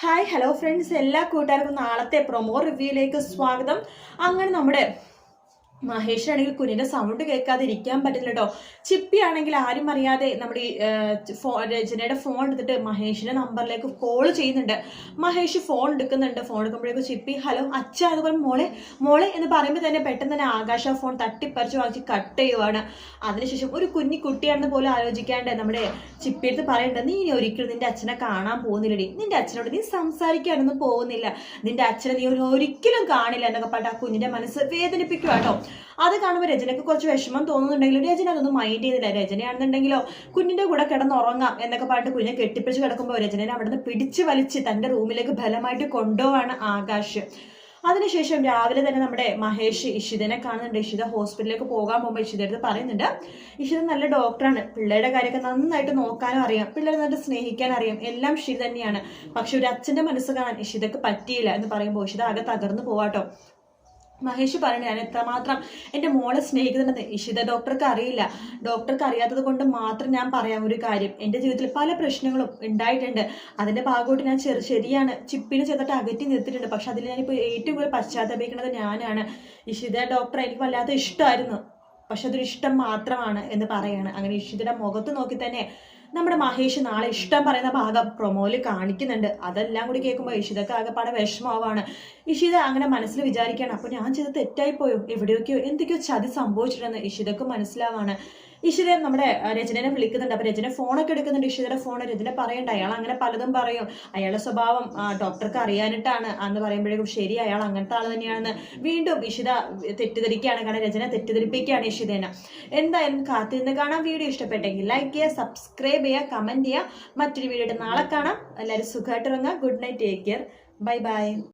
Hi hello friends, എല്ലാ കൂട്ടുകാർക്കും നാളത്തെ പ്രൊമോ റിവ്യൂയിലേക്ക് സ്വാഗതം. അങ്ങനെ നമ്മുടെ മഹേഷിനാണെങ്കിൽ കുഞ്ഞിന്റെ സൗണ്ട് കേൾക്കാതിരിക്കാൻ പറ്റില്ല കേട്ടോ. ചിപ്പി ആണെങ്കിൽ ആരും അറിയാതെ നമ്മുടെ രചനയുടെ ഫോൺ എടുത്തിട്ട് മഹേഷിന്റെ നമ്പറിലേക്ക് കോൾ ചെയ്യുന്നുണ്ട്. മഹേഷ് ഫോൺ എടുക്കുന്നുണ്ട്. ഫോൺ എടുക്കുമ്പോഴേക്കും ചിപ്പി ഹലോ അച്ഛ അതുപോലെ മോളെ മോളെ എന്ന് പറയുമ്പോൾ തന്നെ പെട്ടെന്ന് തന്നെ ആകാശ ഫോൺ തട്ടിപ്പറിച്ച് വാങ്ങിച്ച് കട്ട് ചെയ്യുവാണ്. അതിനുശേഷം ഒരു കുഞ്ഞി കുട്ടിയാണെന്ന് പോലും ആലോചിക്കാണ്ട് നമ്മുടെ ചിപ്പി എടുത്ത് പറയേണ്ടത്, നീ ഇനി ഒരിക്കലും നിന്റെ അച്ഛനെ കാണാൻ പോകുന്നില്ലടി, നിന്റെ അച്ഛനോട് നീ സംസാരിക്കാനൊന്നും പോകുന്നില്ല, നിന്റെ അച്ഛനെ നീ ഒരിക്കലും കാണില്ല എന്നൊക്കെ പറഞ്ഞിട്ട് ആ കുഞ്ഞിന്റെ മനസ്സ് വേദനിപ്പിക്കുക കേട്ടോ. അത് കാണുമ്പോൾ രചനയ്ക്ക് കുറച്ച് വിഷമം തോന്നുന്നുണ്ടെങ്കിലും രചന അതൊന്നും മൈൻഡ് ചെയ്തില്ല. രചനയാണെന്നുണ്ടെങ്കിലോ കുഞ്ഞിന്റെ കൂടെ കിടന്നുറങ്ങാം എന്നൊക്കെ പറഞ്ഞിട്ട് കുഞ്ഞിനെ കെട്ടിപ്പിടിച്ച് കിടക്കുമ്പോൾ രചനനെ അവിടെ നിന്ന് പിടിച്ച് വലിച്ച് തന്റെ റൂമിലേക്ക് ബലമായിട്ട് കൊണ്ടുപോവാണ് ആകാശ്. അതിനുശേഷം രാവിലെ തന്നെ നമ്മുടെ മഹേഷ് ഇഷിതനെ കാണുന്നുണ്ട്. ഇഷിത ഹോസ്പിറ്റലിലേക്ക് പോകാൻ പോകുമ്പോൾ ഇഷിത അടുത്ത് പറയുന്നുണ്ട്, ഇഷിത നല്ല ഡോക്ടറാണ്, പിള്ളേരുടെ കാര്യമൊക്കെ നന്നായിട്ട് നോക്കാനും അറിയാം, പിള്ളേരെ നന്നായിട്ട് സ്നേഹിക്കാൻ അറിയാം, എല്ലാം ഇഷിത തന്നെയാണ്. പക്ഷെ ഒരു അച്ഛന്റെ മനസ്സ് കാണാൻ ഇഷിതക്ക് പറ്റിയില്ല എന്ന് പറയുമ്പോൾ ഇഷിത ആകെ തകർന്നു പോവാട്ടോ. മഹേഷ് പറഞ്ഞു, ഞാൻ എത്രമാത്രം എൻ്റെ മോളെ സ്നേഹിക്കുന്നുണ്ടെന്ന് ഇഷിത ഡോക്ടർക്ക് അറിയില്ല. ഡോക്ടർക്ക് അറിയാത്തത് കൊണ്ട് മാത്രം ഞാൻ പറയാം ഒരു കാര്യം, എൻ്റെ ജീവിതത്തിൽ പല പ്രശ്നങ്ങളും ഉണ്ടായിട്ടുണ്ട്. അതിൻ്റെ ഭാഗമായിട്ട് ഞാൻ ശരിയാണ് ചിപ്പിനെ ചെറുതായിട്ട് അകറ്റി നിർത്തിയിട്ടുണ്ട്. പക്ഷെ അതിൽ ഞാനിപ്പോൾ ഏറ്റവും കൂടുതൽ പശ്ചാത്തപിക്കുന്നത് ഞാനാണ്. ഇഷിത ഡോക്ടർ എനിക്ക് വല്ലാത്ത ഇഷ്ടമായിരുന്നു, പക്ഷെ അതൊരു ഇഷ്ടം മാത്രമാണ് എന്ന് പറയാണ്. അങ്ങനെ ഇഷിതയുടെ മുഖത്ത് നോക്കി തന്നെ നമ്മുടെ മഹേഷ് നാളെ ഇഷ്ടം പറയുന്ന ഭാഗം പ്രൊമോയിൽ കാണിക്കുന്നുണ്ട്. അതെല്ലാം കൂടി കേൾക്കുമ്പോൾ ഇഷിതക്ക് ആകെപ്പാടെ വിഷമാവാണ്. ഇഷിത അങ്ങനെ മനസ്സിൽ വിചാരിക്കുകയാണ്, അപ്പോൾ ഞാൻ ചെയ്ത് തെറ്റായിപ്പോയോ, എവിടെയൊക്കെയോ എന്തൊക്കെയോ ചതി സംഭവിച്ചിട്ടുണ്ടെന്ന് ഇഷിതക്ക് മനസ്സിലാവാണ്. ഇഷിത നമ്മുടെ രചനനെ വിളിക്കുന്നുണ്ട്. അപ്പൊ രചന ഫോണൊക്കെ എടുക്കുന്നുണ്ട്. ഇഷിതയുടെ ഫോൺ രചന പറയണ്ട, അയാൾ അങ്ങനെ പലതും പറയും, അയാളുടെ സ്വഭാവം ഡോക്ടർക്ക് അറിയാനിട്ടാണ് എന്ന് പറയുമ്പോഴേക്കും ശരി അയാൾ അങ്ങനത്തെ ആൾ തന്നെയാണെന്ന് വീണ്ടും ഇഷിത തെറ്റിദ്ധരിക്കുകയാണ്. കാരണം രചന തെറ്റിദ്ധരിപ്പിക്കുകയാണ് ഇഷിതേനെ. എന്തായാലും കാത്തിരുന്ന് കാണാം. വീഡിയോ ഇഷ്ടപ്പെട്ടെങ്കിൽ ലൈക്ക് ചെയ്യുക, സബ്സ്ക്രൈബ് ചെയ്യുക, കമന്റ് ചെയ്യുക. മറ്റൊരു വീഡിയോ നാളെ കാണാം. എല്ലാവരും സുഖമായിട്ട് ഇറങ്ങുക. Good night, take care, bye bye.